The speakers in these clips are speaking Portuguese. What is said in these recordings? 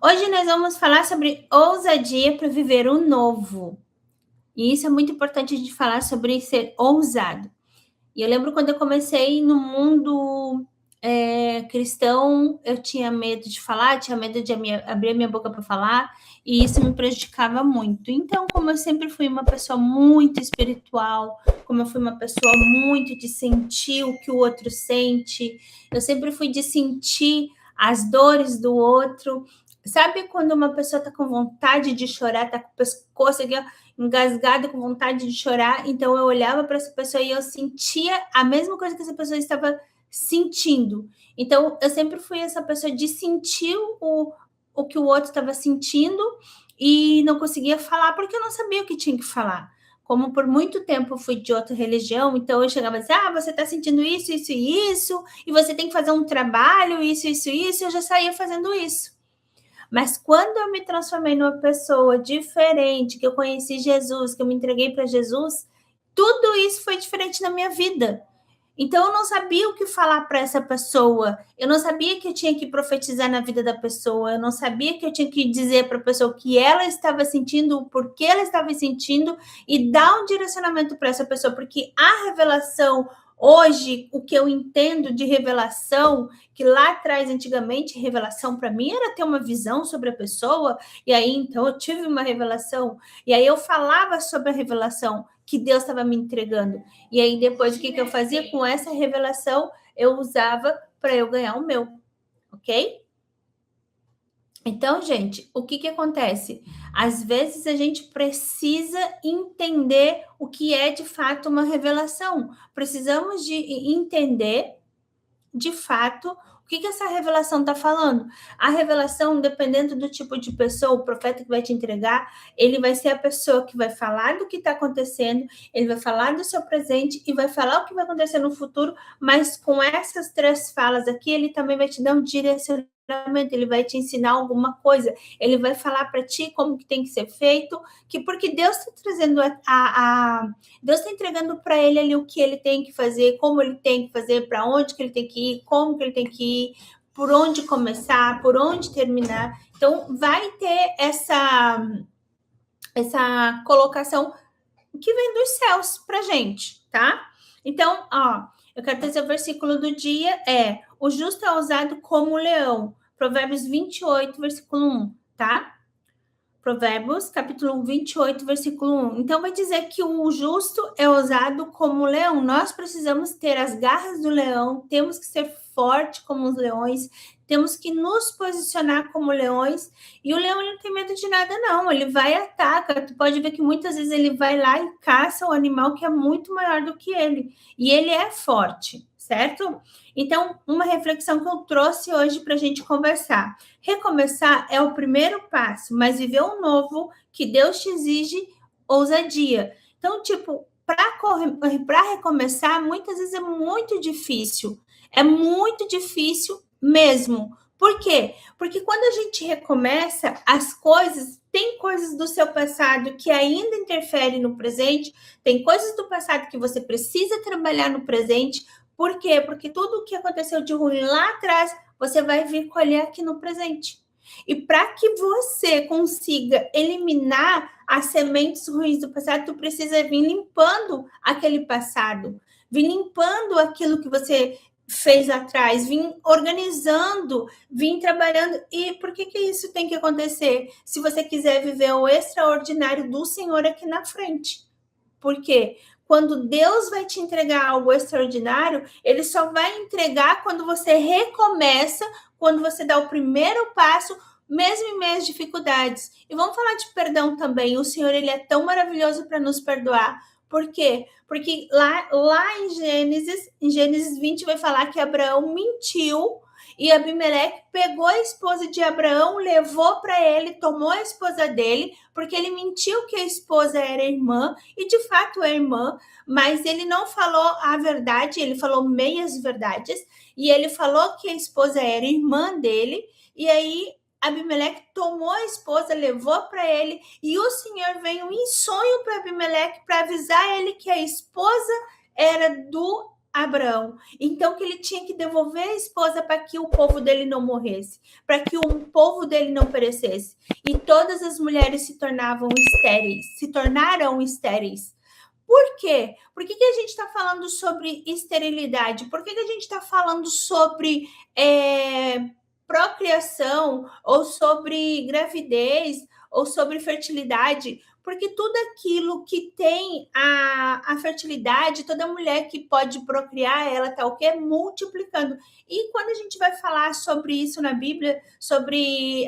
Hoje nós vamos falar sobre ousadia para viver o novo. E isso é muito importante a gente falar sobre ser ousado. E eu lembro quando eu comecei no mundo cristão, eu tinha medo de falar, tinha medo de abrir a minha boca para falar, e isso me prejudicava muito. Então, como eu sempre fui uma pessoa muito espiritual, como eu fui uma pessoa muito de sentir o que o outro sente, eu sempre fui de sentir as dores do outro. Sabe quando uma pessoa está com vontade de chorar, está com o pescoço aqui, ó, engasgada, com vontade de chorar? Então eu olhava para essa pessoa e eu sentia a mesma coisa que essa pessoa estava sentindo. Então eu sempre fui essa pessoa de sentir o que o outro estava sentindo e não conseguia falar porque eu não sabia o que tinha que falar. Como por muito tempo eu fui de outra religião, então eu chegava a dizer, você está sentindo isso, isso e isso, e você tem que fazer um trabalho, isso, eu já saía fazendo isso. Mas quando eu me transformei numa pessoa diferente, que eu conheci Jesus, que eu me entreguei para Jesus, tudo isso foi diferente na minha vida. Então eu não sabia o que falar para essa pessoa, eu não sabia que eu tinha que profetizar na vida da pessoa, eu não sabia que eu tinha que dizer para a pessoa o que ela estava sentindo, o porquê ela estava sentindo e dar um direcionamento para essa pessoa, porque a revelação hoje, o que eu entendo de revelação, que lá atrás, antigamente, revelação para mim era ter uma visão sobre a pessoa, e aí então eu tive uma revelação, e aí eu falava sobre a revelação que Deus estava me entregando. E aí depois o que eu fazia com essa revelação? Eu usava para eu ganhar o meu, ok? Então, gente, o que acontece? Às vezes a gente precisa entender o que é de fato uma revelação. Precisamos de entender de fato o que essa revelação está falando. A revelação, dependendo do tipo de pessoa, o profeta que vai te entregar, ele vai ser a pessoa que vai falar do que está acontecendo, ele vai falar do seu presente e vai falar o que vai acontecer no futuro, mas com essas três falas aqui, ele também vai te dar um direcionamento, ele vai te ensinar alguma coisa, ele vai falar para ti como que tem que ser feito, porque Deus está trazendo Deus está entregando para ele ali o que ele tem que fazer, como ele tem que fazer, para onde que ele tem que ir, como que ele tem que ir, por onde começar, por onde terminar. Então, vai ter essa colocação que vem dos céus para gente, tá? Então, eu quero trazer o versículo do dia, o justo é ousado como o leão. Provérbios 28, versículo 1, tá? Provérbios, capítulo 28, versículo 1. Então, vai dizer que o justo é ousado como o leão. Nós precisamos ter as garras do leão, temos que ser forte como os leões, temos que nos posicionar como leões. E o leão ele não tem medo de nada, não. Ele vai e ataca. Tu pode ver que muitas vezes ele vai lá e caça o animal que é muito maior do que ele. E ele é forte, certo? Então, uma reflexão que eu trouxe hoje para a gente conversar. Recomeçar é o primeiro passo, mas viver um novo que Deus te exige ousadia. Então, tipo, para recomeçar, muitas vezes é muito difícil. É muito difícil mesmo. Por quê? Porque quando a gente recomeça, as coisas, tem coisas do seu passado que ainda interferem no presente, tem coisas do passado que você precisa trabalhar no presente. Por quê? Porque tudo o que aconteceu de ruim lá atrás, você vai vir colher aqui no presente. E para que você consiga eliminar as sementes ruins do passado, tu precisa vir limpando aquele passado, vir limpando aquilo que você fez lá atrás, vir organizando, vir trabalhando. E por que isso tem que acontecer? Se você quiser viver o extraordinário do Senhor aqui na frente. Por quê? Quando Deus vai te entregar algo extraordinário, ele só vai entregar quando você recomeça, quando você dá o primeiro passo, mesmo em meio às dificuldades. E vamos falar de perdão também. O Senhor, ele é tão maravilhoso para nos perdoar. Por quê? Porque lá em Gênesis 20, vai falar que Abraão mentiu e Abimeleque pegou a esposa de Abraão, levou para ele, tomou a esposa dele, porque ele mentiu que a esposa era irmã, e de fato é irmã, mas ele não falou a verdade, ele falou meias verdades, e ele falou que a esposa era irmã dele, e aí Abimeleque tomou a esposa, levou para ele, e o Senhor veio em sonho para Abimeleque para avisar ele que a esposa era do Abraão. Então, que ele tinha que devolver a esposa para que o povo dele não morresse, para que o povo dele não perecesse. E todas as mulheres se tornaram estéreis. Por quê? Por que a gente está falando sobre esterilidade? Por que a gente está falando sobre procriação, ou sobre gravidez, ou sobre fertilidade? Porque tudo aquilo que tem a fertilidade, toda mulher que pode procriar, ela está o quê? Multiplicando. E quando a gente vai falar sobre isso na Bíblia, sobre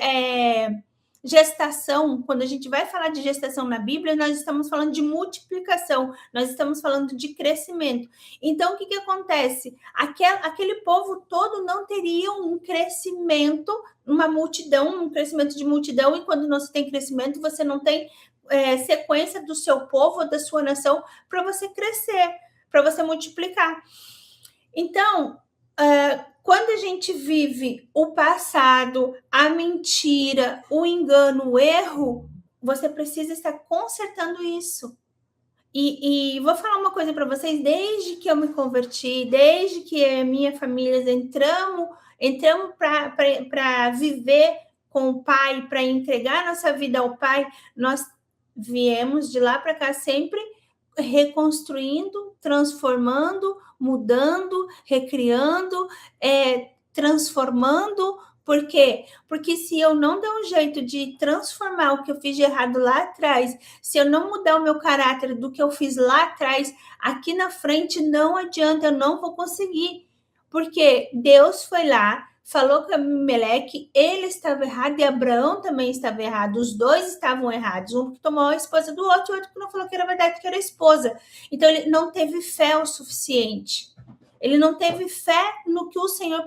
gestação, quando a gente vai falar de gestação na Bíblia, nós estamos falando de multiplicação, nós estamos falando de crescimento. Então, o que acontece? Aquele povo todo não teria um crescimento, uma multidão, um crescimento de multidão, e quando não se tem crescimento, você não tem sequência do seu povo, da sua nação, para você crescer, para você multiplicar. Então, quando a gente vive o passado, a mentira, o engano, o erro, você precisa estar consertando isso. E vou falar uma coisa para vocês, desde que eu me converti, desde que a minha família entramos para viver com o Pai, para entregar nossa vida ao Pai, nós viemos de lá para cá sempre reconstruindo, transformando, mudando, recriando, transformando. Por quê? Porque se eu não der um jeito de transformar o que eu fiz de errado lá atrás, se eu não mudar o meu caráter do que eu fiz lá atrás, aqui na frente não adianta, eu não vou conseguir. Porque Deus foi lá, falou com Abimeleque, ele estava errado e Abraão também estava errado. Os dois estavam errados. Um que tomou a esposa do outro e o outro que não falou que era verdade, que era a esposa. Então, ele não teve fé o suficiente. Ele não teve fé no que o Senhor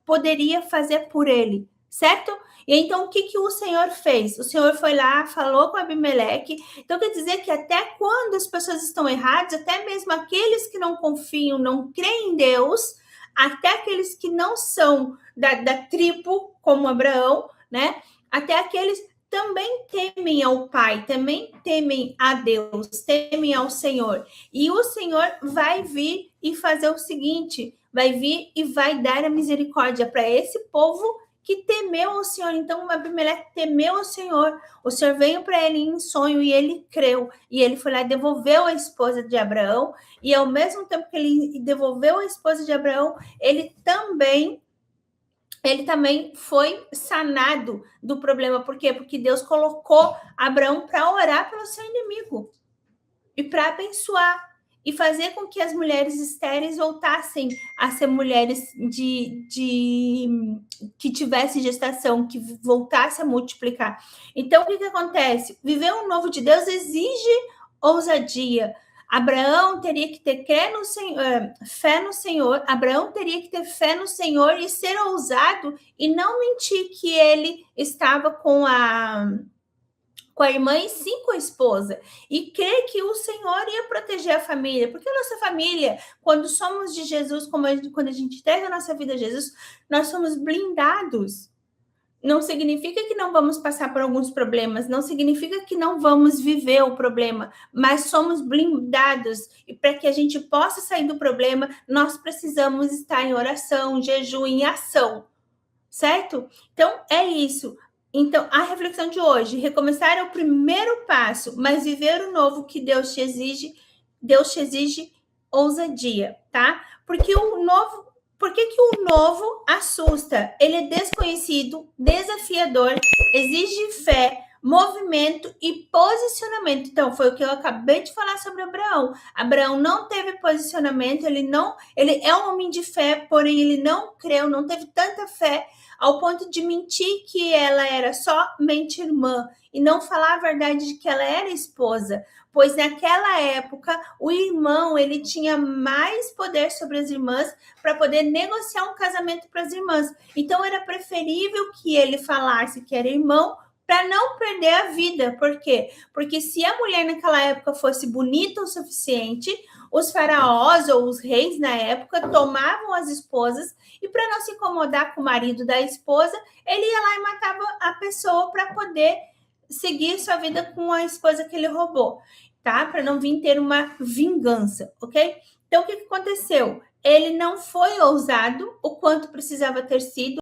poderia fazer por ele, certo? E então, o que o Senhor fez? O Senhor foi lá, falou com Abimeleque. Então, quer dizer que até quando as pessoas estão erradas, até mesmo aqueles que não confiam, não creem em Deus, até aqueles que não são da tribo, como Abraão, né? Até aqueles também temem ao Pai, também temem a Deus, temem ao Senhor. E o Senhor vai vir e fazer o seguinte, vai vir e vai dar a misericórdia para esse povo que temeu ao Senhor. Então, Abimeleque temeu ao Senhor. O Senhor veio para ele em sonho e ele creu. E ele foi lá e devolveu a esposa de Abraão. E ao mesmo tempo que ele devolveu a esposa de Abraão, ele também foi sanado do problema. Por quê? Porque Deus colocou Abraão para orar pelo seu inimigo e para abençoar e fazer com que as mulheres estéreis voltassem a ser mulheres que tivessem gestação, que voltassem a multiplicar. Então, o que acontece? Viver um novo de Deus exige ousadia. Abraão teria que ter fé no Senhor. Abraão teria que ter fé no Senhor e ser ousado e não mentir que ele estava com a irmã e sim com a esposa, e crer que o Senhor ia proteger a família, porque a nossa família, quando somos de Jesus, quando a gente entrega a nossa vida a Jesus, nós somos blindados. Não significa que não vamos passar por alguns problemas, não significa que não vamos viver o problema, mas somos blindados, e para que a gente possa sair do problema, nós precisamos estar em oração, jejum, em ação, certo? Então, é isso. Então, a reflexão de hoje, recomeçar é o primeiro passo, mas viver o novo que Deus te exige ousadia, tá? Porque por que o novo assusta? Ele é desconhecido, desafiador, exige fé, movimento e posicionamento. Então, foi o que eu acabei de falar sobre Abraão. Abraão não teve posicionamento, ele é um homem de fé, porém ele não creu, não teve tanta fé ao ponto de mentir que ela era somente irmã e não falar a verdade de que ela era esposa, pois naquela época o irmão ele tinha mais poder sobre as irmãs para poder negociar um casamento para as irmãs. Então era preferível que ele falasse que era irmão para não perder a vida. Por quê? Porque se a mulher naquela época fosse bonita o suficiente, os faraós ou os reis na época tomavam as esposas e para não se incomodar com o marido da esposa, ele ia lá e matava a pessoa para poder seguir sua vida com a esposa que ele roubou, tá? Para não vir ter uma vingança, ok? Então, o que aconteceu? Ele não foi ousado o quanto precisava ter sido.